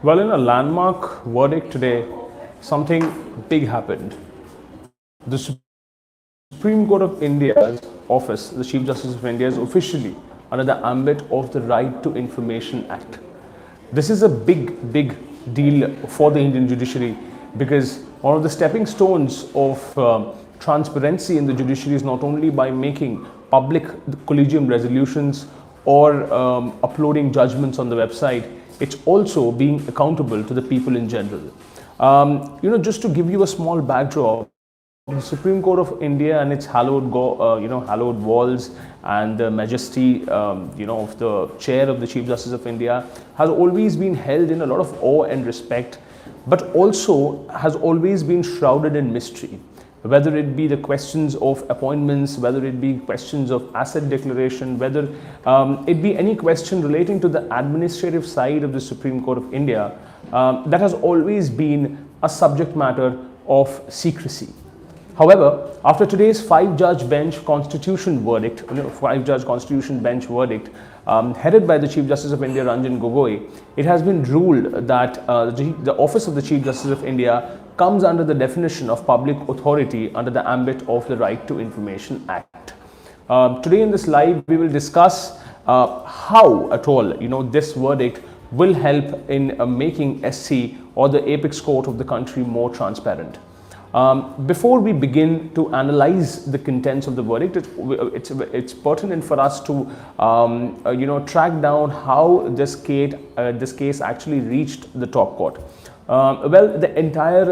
Well, in a landmark verdict today, something big happened. The Supreme Court of India's office, the Chief Justice of India, is officially under the ambit of the Right to Information Act. This is a big deal for the Indian judiciary because one of the stepping stones of transparency in the judiciary is not only by making public collegium resolutions or uploading judgments on the website, it's also being accountable to the people in general. Just to give you a small backdrop, the Supreme Court of India and its hallowed walls and the majesty, of the chair of the Chief Justice of India has always been held in a lot of awe and respect, but also has always been shrouded in mystery. Whether it be the questions of appointments, whether it be questions of asset declaration, whether it be any question relating to the administrative side of the Supreme Court of India, that has always been a subject matter of secrecy. However, after today's five-judge bench constitution verdict, five-judge constitution bench verdict, headed by the Chief Justice of India, Ranjan Gogoi, it has been ruled that the office of the Chief Justice of India comes under the definition of public authority under the ambit of the Right to Information Act. Today in this live, we will discuss how at all this verdict will help in making SC or the apex court of the country more transparent. Before we begin to analyze the contents of the verdict, it's pertinent for us to track down how this case actually reached the top court. The entire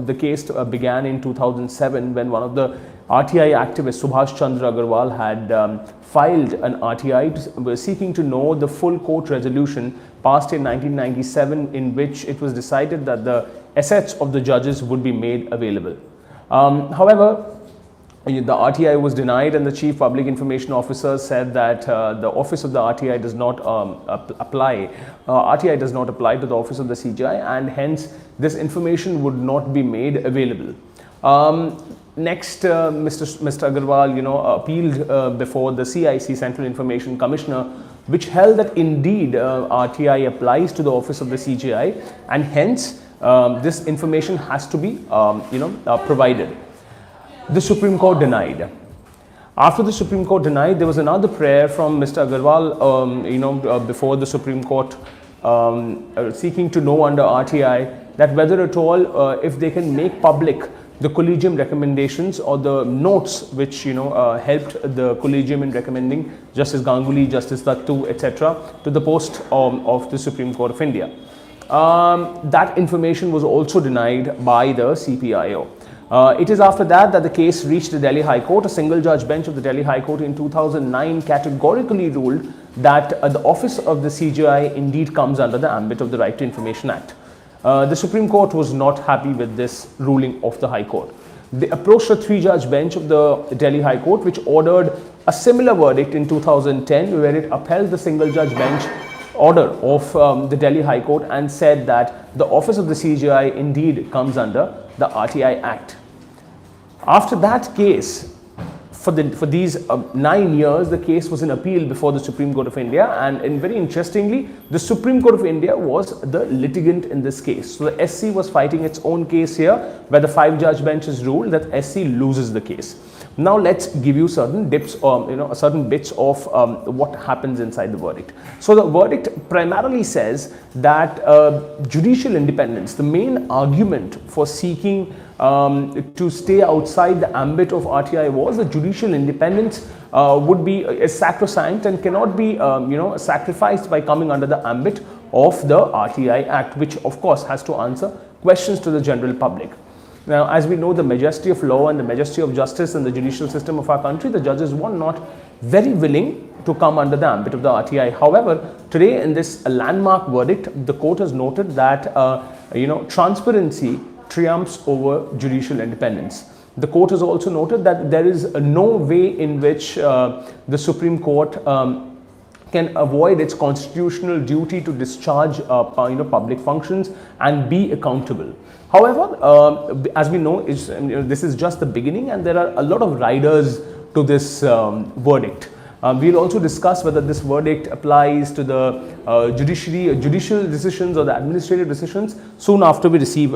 the case began in 2007 when one of the RTI activists, Subhash Chandra Agarwal, had filed an RTI seeking to know the full court resolution passed in 1997, in which it was decided that the assets of the judges would be made available. However, the RTI was denied, and the Chief Public Information Officer said that the office of the RTI does not apply. RTI does not apply to the office of the CJI, and hence this information would not be made available. Next, Mr. Agarwal, appealed before the CIC, Central Information Commissioner, which held that indeed RTI applies to the office of the CJI, and hence this information has to be, provided. The Supreme Court denied. After the Supreme Court denied, there was another prayer from Mr. Agarwal, before the Supreme Court, seeking to know under RTI that whether at all, if they can make public the collegium recommendations or the notes which helped the collegium in recommending Justice Ganguly, Justice Dattu, etc. to the post of the Supreme Court of India. That information was also denied by the CPIO. It is after that the case reached the Delhi High Court. A single judge bench of the Delhi High Court in 2009 categorically ruled that the office of the CJI indeed comes under the ambit of the Right to Information Act. The Supreme Court was not happy with this ruling of the High Court. They approached a three-judge bench of the Delhi High Court, which ordered a similar verdict in 2010, where it upheld the single-judge bench order of the Delhi High Court and said that the office of the CJI indeed comes under the RTI Act. After that case, for these 9 years, the case was in appeal before the Supreme Court of India, and very interestingly, the Supreme Court of India was the litigant in this case. So the SC was fighting its own case here, where the five-judge bench has ruled that SC loses the case. Now let's give you certain bits of what happens inside the verdict. So the verdict primarily says that judicial independence, the main argument for seeking to stay outside the ambit of RTI was that judicial independence would be sacrosanct and cannot be sacrificed by coming under the ambit of the RTI Act, which of course has to answer questions to the general public. Now, as we know, the majesty of law and the majesty of justice in the judicial system of our country, the judges were not very willing to come under the ambit of the RTI. However, today in this landmark verdict, the court has noted that transparency triumphs over judicial independence. The court has also noted that there is no way in which the Supreme Court can avoid its constitutional duty to discharge public functions and be accountable. However, as we know, this is just the beginning, and there are a lot of riders to this verdict. We'll also discuss whether this verdict applies to the judicial decisions or the administrative decisions soon after we receive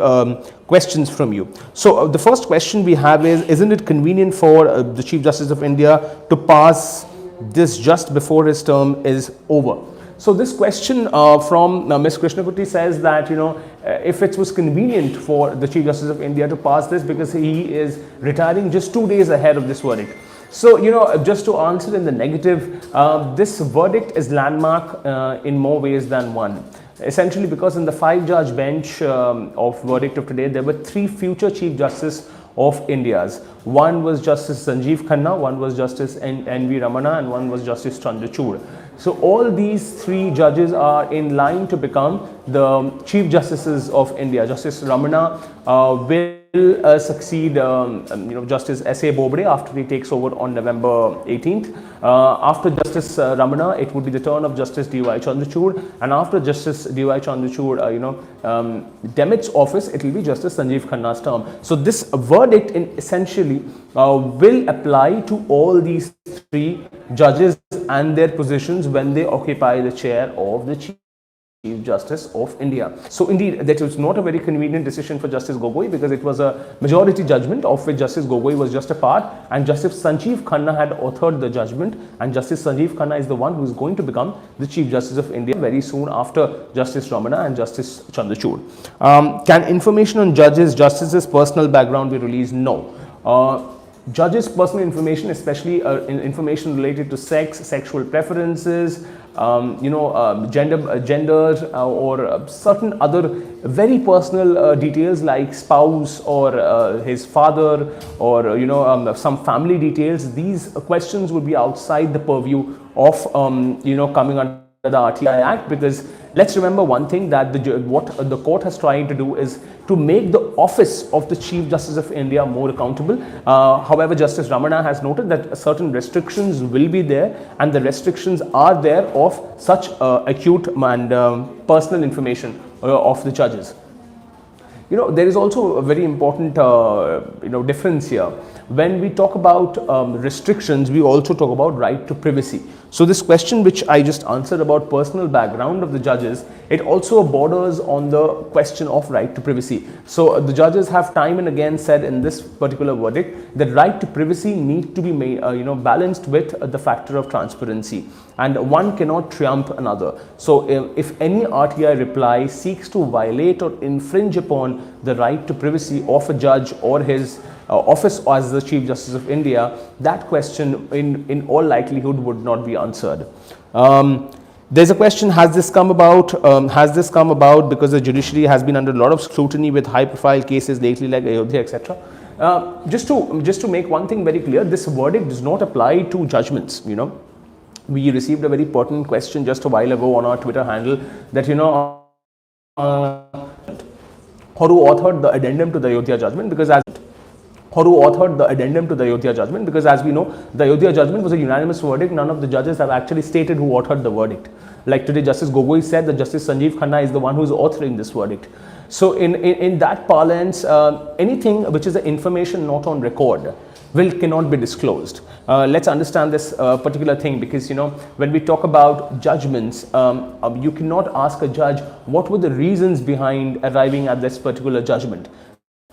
questions from you. So the first question we have is, isn't it convenient for the Chief Justice of India to pass this just before his term is over? So this question from Ms. Krishnakutty says that, if it was convenient for the Chief Justice of India to pass this because he is retiring just 2 days ahead of this verdict. So, just to answer in the negative, this verdict is landmark in more ways than one. Essentially because in the 5-judge bench of verdict of today, there were 3 future Chief Justices of India's. One was Justice Sanjeev Khanna, one was Justice N.V. Ramana, and one was Justice Chandrachud. So all these 3 judges are in line to become the Chief Justices of India. Justice Ramana will succeed Justice S.A. Bobde after he takes over on November 18th. After Justice Ramana, it would be the turn of Justice D.Y. Chandrachud, and after Justice D.Y. Chandrachud demits office, it will be Justice Sanjeev Khanna's term. So this verdict essentially will apply to all these 3 judges and their positions when they occupy the chair of the Chief Justice of India. So indeed, that was not a very convenient decision for Justice Gogoi, because it was a majority judgment of which Justice Gogoi was just a part, and Justice Sanjeev Khanna had authored the judgment, and Justice Sanjeev Khanna is the one who is going to become the Chief Justice of India very soon after Justice Ramana and Justice Chandrachud. Can information on justices' personal background be released? No. Judges' personal information, especially information related to sex, sexual preferences, gender, or certain other very personal details like spouse or his father, or some family details. These questions would be outside the purview of coming under the RTI Act, because let's remember one thing, that what the court has tried to do is to make the office of the Chief Justice of India more accountable. However, Justice Ramana has noted that certain restrictions will be there, and the restrictions are there of such acute and personal information of the judges. There is also a very important difference here. When we talk about restrictions, we also talk about right to privacy. So this question which I just answered about personal background of the judges, it also borders on the question of right to privacy. So the judges have time and again said in this particular verdict that right to privacy needs to be made, balanced with the factor of transparency, and one cannot trump another. So if any RTI reply seeks to violate or infringe upon the right to privacy of a judge or his office as the Chief Justice of India, that question in all likelihood would not be answered. There's a question, has this come about because the judiciary has been under a lot of scrutiny with high profile cases lately like Ayodhya, etc. Just to make one thing very clear, this verdict does not apply to judgments. We received a very pertinent question just a while ago on our Twitter handle that who authored the addendum to the Ayodhya judgment, because as we know, the Ayodhya judgment was a unanimous verdict. None of the judges have actually stated who authored the verdict. Like today, Justice Gogoi said that Justice Sanjeev Khanna is the one who is authoring this verdict. So in that parlance, anything which is the information not on record cannot be disclosed. Let's understand this particular thing, because when we talk about judgments, you cannot ask a judge what were the reasons behind arriving at this particular judgment,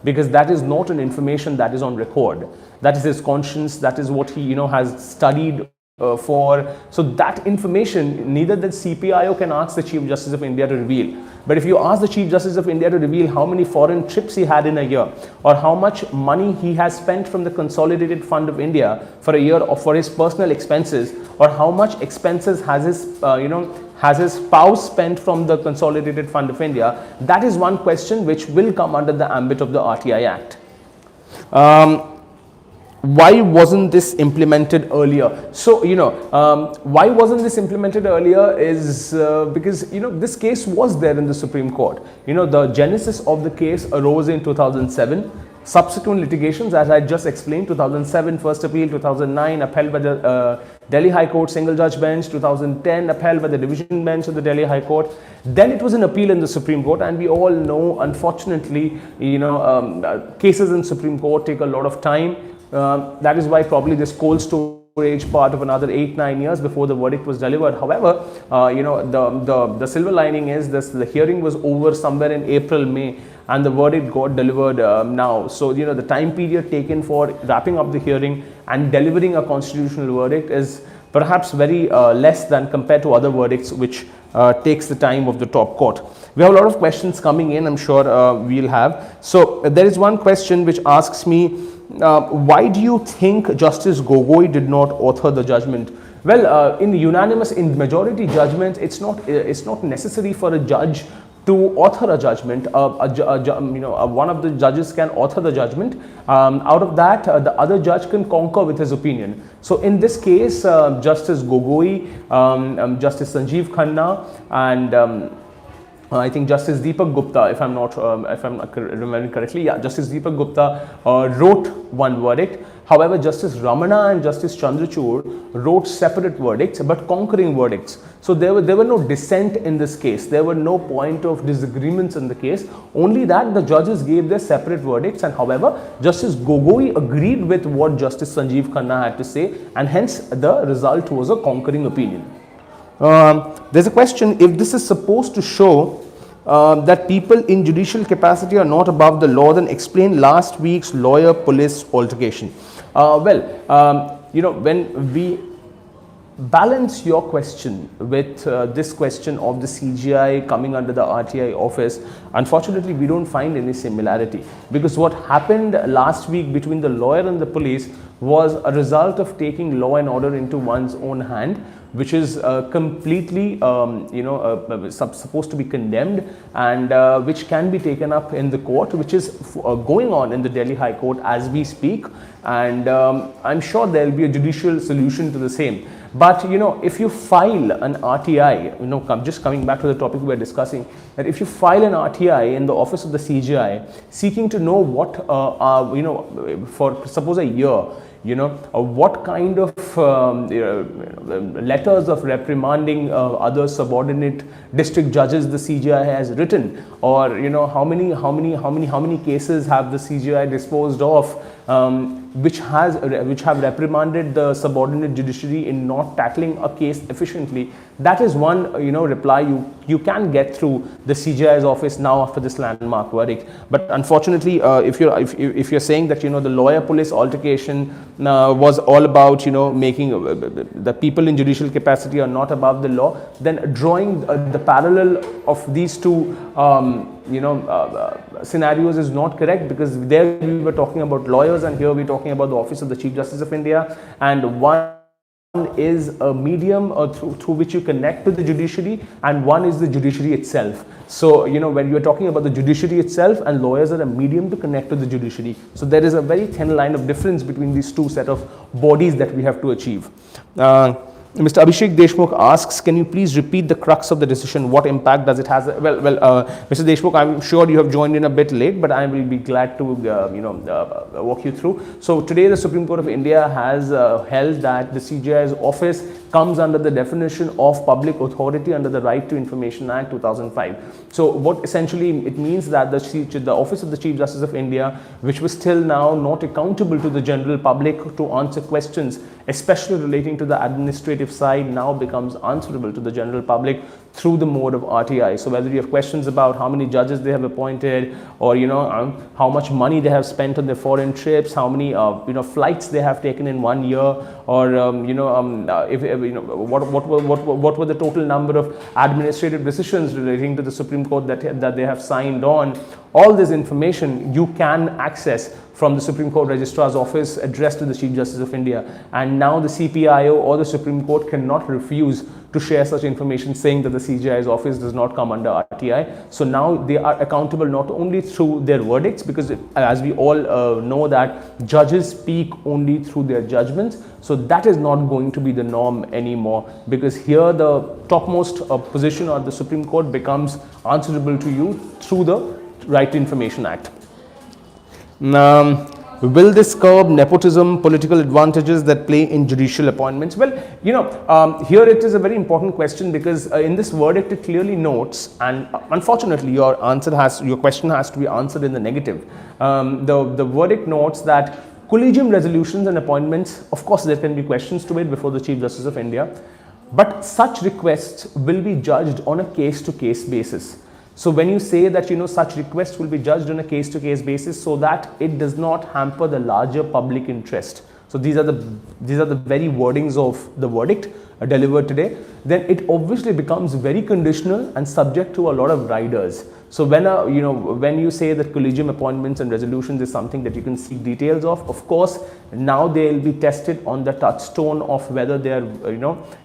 because that is not an information that is on record. That is his conscience, that is what he has studied for. So that information neither the CPIO can ask the Chief Justice of India to reveal. But if you ask the Chief Justice of India to reveal how many foreign trips he had in a year, or how much money he has spent from the Consolidated Fund of India for a year or for his personal expenses, or how much expenses has his spouse spent from the Consolidated Fund of India, that is one question which will come under the ambit of the RTI Act. Why wasn't this implemented earlier? So, why wasn't this implemented earlier is because, this case was there in the Supreme Court. The genesis of the case arose in 2007. Subsequent litigations, as I just explained, 2007 first appeal, 2009 upheld by the Delhi High Court single judge bench, 2010 upheld by the division bench of the Delhi High Court. Then it was an appeal in the Supreme Court, and we all know, unfortunately, cases in Supreme Court take a lot of time. That is why probably this cold storage storage part of another 8-9 years before the verdict was delivered. However, the silver lining is this: the hearing was over somewhere in April, May, and the verdict got delivered now. So the time period taken for wrapping up the hearing and delivering a constitutional verdict is perhaps very less than compared to other verdicts, which takes the time of the top court. We have a lot of questions coming in, I'm sure we'll have. So there is one question which asks me, why do you think Justice Gogoi did not author the judgment? Well, in majority judgments, it's not necessary for a judge to author a judgment. One of the judges can author the judgment. Out of that, the other judge can concur with his opinion. So in this case, Justice Gogoi, Justice Sanjeev Khanna, and I think Justice Deepak Gupta, if I'm remembering correctly, Justice Deepak Gupta wrote one verdict. However, Justice Ramana and Justice Chandrachud wrote separate verdicts, but concurring verdicts. So there were no dissent in this case. There were no point of disagreements in the case. Only that the judges gave their separate verdicts, and however, Justice Gogoi agreed with what Justice Sanjeev Khanna had to say, and hence the result was a concurring opinion. There's a question: if this is supposed to show that people in judicial capacity are not above the law, then explain last week's lawyer-police altercation. When we balance your question with this question of the CJI coming under the RTI office, unfortunately we don't find any similarity, because what happened last week between the lawyer and the police was a result of taking law and order into one's own hand, which is completely supposed to be condemned, and which can be taken up in the court, which is going on in the Delhi High Court as we speak, and I'm sure there will be a judicial solution to the same. But if you file an RTI, just coming back to the topic we were discussing, that if you file an RTI in the office of the CJI seeking to know what for suppose a year, what kind of letters of reprimanding other subordinate district judges the CJI has written, or how many cases have the CJI disposed of which have reprimanded the subordinate judiciary in not tackling a case efficiently. That is one reply you can get through the CJI's office now after this landmark verdict. But unfortunately, if you're saying that the lawyer police altercation was all about making the people in judicial capacity are not above the law, then drawing the parallel of these two scenarios is not correct, because there we were talking about lawyers and here we're talking about the office of the Chief Justice of India, and one is a medium through which you connect to the judiciary, and one is the judiciary itself. So when you're talking about the judiciary itself, and lawyers are a medium to connect to the judiciary, so there is a very thin line of difference between these two set of bodies that we have to achieve. Mr. Abhishek Deshmukh asks, can you please repeat the crux of the decision? What impact does it have? Mr. Deshmukh, I'm sure you have joined in a bit late, but I will be glad to walk you through. So today the Supreme Court of India has held that the CJI's office comes under the definition of public authority under the Right to Information Act 2005. So what essentially it means that the office of the Chief Justice of India, which was till now not accountable to the general public to answer questions, especially relating to the administrative side, now becomes answerable to the general public through the mode of RTI. So whether you have questions about how many judges they have appointed, or how much money they have spent on their foreign trips, how many flights they have taken in 1 year, or what were the total number of administrative decisions relating to the Supreme Court that they have signed on, all this information you can access from the Supreme Court Registrar's office addressed to the Chief Justice of India. And now the CPIO or the Supreme Court cannot refuse to share such information, saying that the CJI's office does not come under RTI. So now they are accountable not only through their verdicts, because as we all know that judges speak only through their judgments. So that is not going to be the norm anymore, because here the topmost position of the Supreme Court becomes answerable to you through the Right to Information Act. Will this curb nepotism, political advantages that play in judicial appointments? Well, here it is a very important question, because in this verdict it clearly notes, and unfortunately your question has to be answered in the negative. The verdict notes that Collegium resolutions and appointments, of course, there can be questions to it before the Chief Justice of India, but such requests will be judged on a case-to-case basis. So when you say that such requests will be judged on a case-to-case basis, so that it does not hamper the larger public interest. So these are the very wordings of the verdict delivered today. Then it obviously becomes very conditional and subject to a lot of riders. So when you say that collegium appointments and resolutions is something that you can seek details of course, now they will be tested on the touchstone of whether they are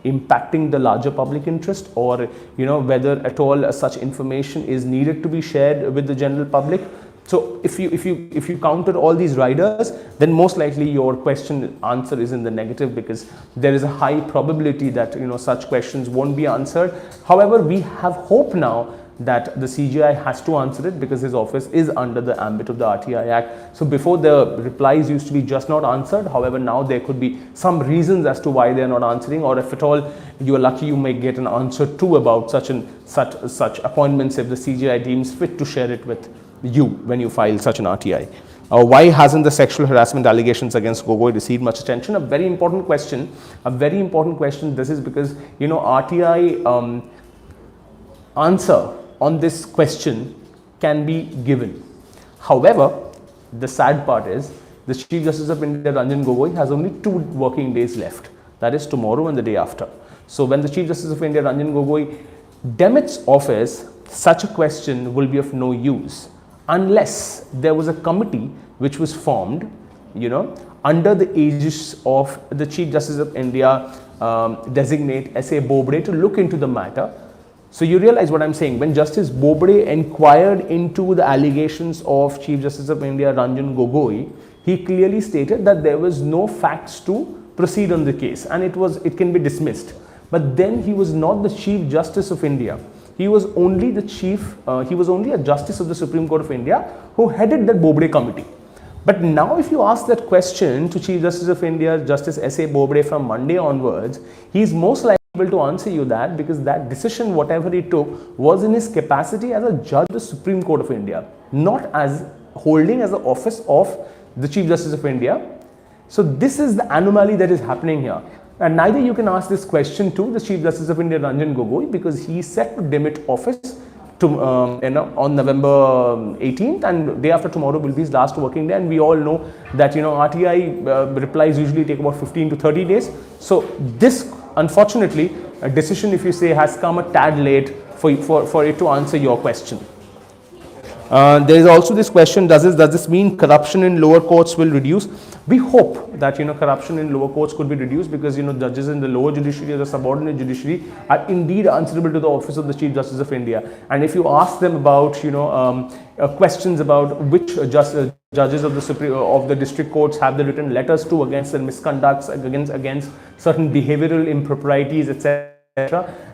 impacting the larger public interest, or whether at all such information is needed to be shared with the general public. So if you counter all these riders, then most likely your question answer is in the negative, because there is a high probability that such questions won't be answered. However, we have hope now that the CJI has to answer it, because his office is under the ambit of the RTI Act. So before, the replies used to be just not answered. However, now there could be some reasons as to why they are not answering, or if at all you are lucky, you may get an answer too about such appointments if the CJI deems fit to share it with you when you file such an RTI. Why hasn't the sexual harassment allegations against Gogoi received much attention? A very important question. This is because RTI answer on this question can be given. However, the sad part is the Chief Justice of India, Ranjan Gogoi, has only 2 working days left. That is tomorrow and the day after. So when the Chief Justice of India, Ranjan Gogoi, demits office, such a question will be of no use, unless there was a committee which was formed, under the aegis of the Chief Justice of India, designate S.A. Bobde, to look into the matter. So you realize what I'm saying. When Justice Bobde inquired into the allegations of Chief Justice of India, Ranjan Gogoi, he clearly stated that there was no facts to proceed on the case, and it can be dismissed. But then he was not the Chief Justice of India. He was only a Justice of the Supreme Court of India who headed that Bobde committee. But now if you ask that question to Chief Justice of India, Justice S.A. Bobde, from Monday onwards, he is most likely able to answer you that, because that decision, whatever he took, was in his capacity as a judge of the Supreme Court of India, not as holding as the office of the Chief Justice of India. So this is the anomaly that is happening here. And neither you can ask this question to the Chief Justice of India, Ranjan Gogoi, because he is set to demit office on November 18th, and day after tomorrow will be his last working day. And we all know that RTI replies usually take about 15 to 30 days. So this, unfortunately, a decision, if you say, has come a tad late for it to answer your question. There is also this question, does this mean corruption in lower courts will reduce? We hope that corruption in lower courts could be reduced, because judges in the lower judiciary or the subordinate judiciary are indeed answerable to the office of the Chief Justice of India. And if you ask them about questions about which judges of the district courts have they written letters to against their misconducts, against certain behavioral improprieties, etc.,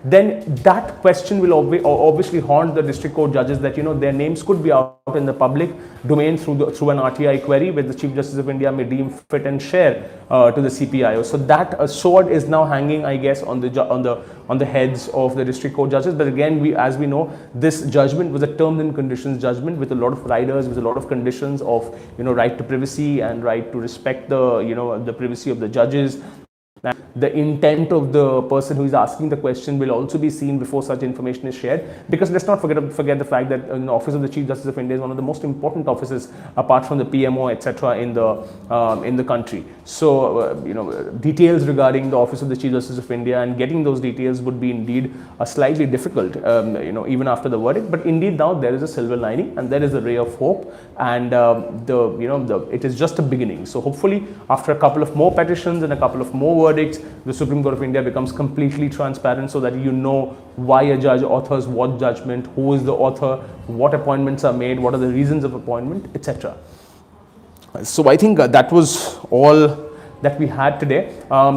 then that question will obviously haunt the district court judges, that their names could be out in the public domain through an RTI query, which the Chief Justice of India may deem fit and share to the CPIO. So that sword is now hanging, I guess, on the heads of the district court judges. But again, as we know, this judgment was a terms and conditions judgment with a lot of riders, with a lot of conditions of right to privacy and right to respect the privacy of the judges. The intent of the person who is asking the question will also be seen before such information is shared, because let's not forget the fact that the Office of the Chief Justice of India is one of the most important offices apart from the PMO, etc., in the country. So details regarding the Office of the Chief Justice of India, and getting those details would be indeed slightly difficult, even after the verdict. But indeed now there is a silver lining, and there is a ray of hope, and it is just a beginning. So hopefully after a couple of more petitions and a couple of more verdicts, the Supreme Court of India becomes completely transparent, so that why a judge authors what judgment, who is the author, what appointments are made, what are the reasons of appointment, etc. So I think that was all that we had today.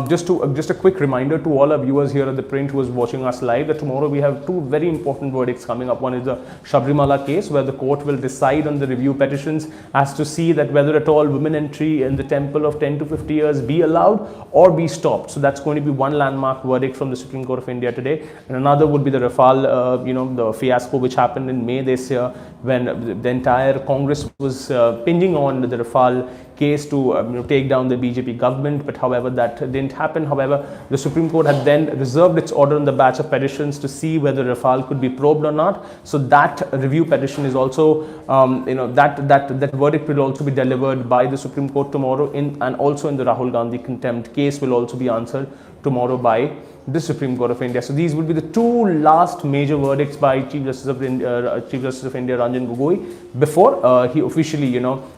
Just a quick reminder to all our viewers here at the print who is watching us live, that tomorrow we have 2 very important verdicts coming up. One is the Sabrimala case, where the court will decide on the review petitions as to see that whether at all women entry in the temple of 10 to 50 years be allowed or be stopped. So that's going to be one landmark verdict from the Supreme Court of India today. And another would be the Rafale, the fiasco which happened in May this year, when the entire Congress was pinging on the Rafale case to take down the BJP government, but however that didn't happen. However, the Supreme Court had then reserved its order on the batch of petitions to see whether Rafale could be probed or not. So that review petition is also, that verdict will also be delivered by the Supreme Court tomorrow, and also in the Rahul Gandhi contempt case will also be answered tomorrow by the Supreme Court of India. So these will be the two last major verdicts by Chief Justice of India, Ranjan Gogoi, before he officially,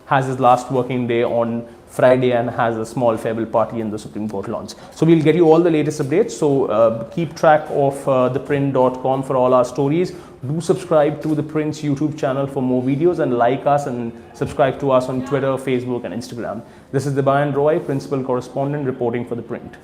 has his last working day on Friday and has a small farewell party in the Supreme Court lawns. So we'll get you all the latest updates. So keep track of theprint.com for all our stories. Do subscribe to the Print's YouTube channel for more videos, and like us and subscribe to us on Twitter, Facebook and Instagram. This is Debayan Roy, Principal Correspondent, reporting for The Print.